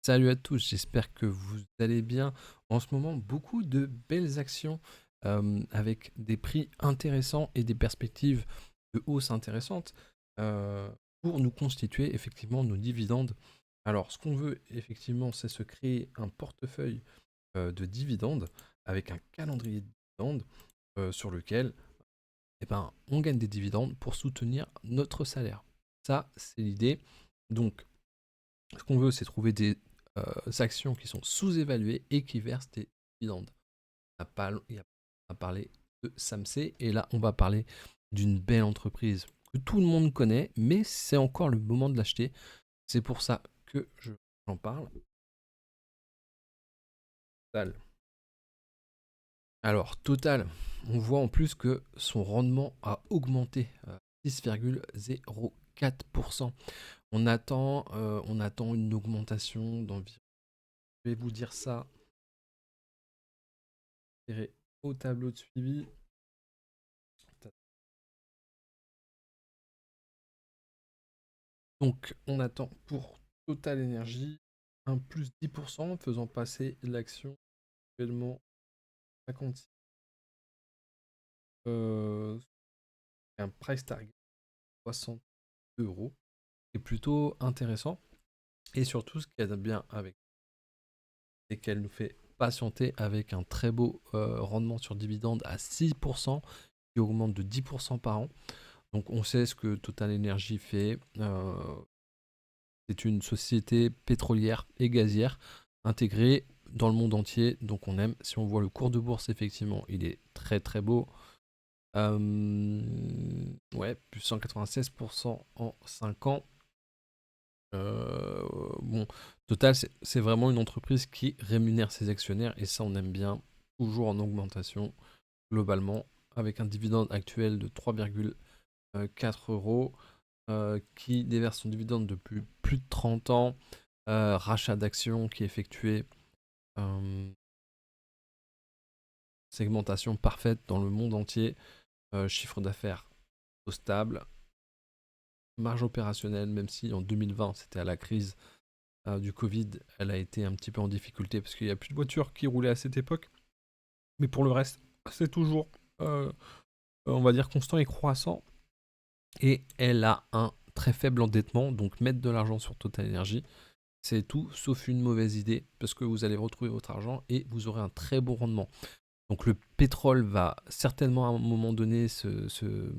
Salut à tous, j'espère que vous allez bien. En ce moment, beaucoup de belles actions avec des prix intéressants et des perspectives de hausse intéressantes euh, pour nous constituer effectivement nos dividendes. Alors, ce qu'on veut effectivement, c'est se créer un portefeuille de dividendes avec un calendrier de dividendes sur lequel on gagne des dividendes pour soutenir notre salaire. Ça, c'est l'idée. Donc, ce qu'on veut, c'est trouver des actions qui sont sous-évaluées et qui versent des dividendes. Il y a à parler de Samsung, et là, on va parler d'une belle entreprise que tout le monde connaît, mais c'est encore le moment de l'acheter. C'est pour ça que j'en parle. Total. Alors, Total, on voit en plus que son rendement a augmenté 6,04%. On attend une augmentation d'environ, je vais vous dire ça, au tableau de suivi. Donc, on attend pour Total Energy un plus 10%, faisant passer l'action actuellement 56. Un price target 60 euros. C'est plutôt intéressant. Et surtout, ce qu'il y a de bien avec, c'est qu'elle nous fait patienter avec un très beau rendement sur dividende à 6%, qui augmente de 10% par an. Donc, on sait ce que Total Energy fait. C'est une société pétrolière et gazière intégrée dans le monde entier. Donc on aime. Si on voit le cours de bourse, effectivement, il est très très beau. Ouais, plus 196% en 5 ans. Bon, Total, c'est vraiment une entreprise qui rémunère ses actionnaires et ça, on aime bien. Toujours en augmentation globalement, avec un dividende actuel de 3,4 euros, qui déverse son dividende depuis plus de 30 ans, rachat d'actions qui est effectué, euh, segmentation parfaite dans le monde entier, chiffre d'affaires stable, marge opérationnelle, même si en 2020 c'était à la crise du Covid, elle a été un petit peu en difficulté parce qu'il n'y a plus de voitures qui roulaient à cette époque. Mais pour le reste, c'est toujours, on va dire, constant et croissant. Et elle a un très faible endettement, donc mettre de l'argent sur Total Energy, c'est tout sauf une mauvaise idée parce que vous allez retrouver votre argent et vous aurez un très bon rendement. Donc le pétrole va certainement à un moment donné se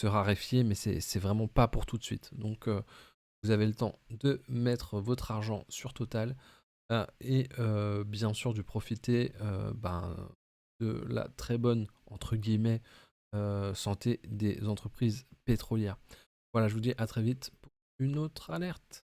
raréfier, mais c'est vraiment pas pour tout de suite. Donc vous avez le temps de mettre votre argent sur Total et bien sûr de profiter de la très bonne, entre guillemets, santé des entreprises pétrolières. Voilà, je vous dis à très vite pour une autre alerte.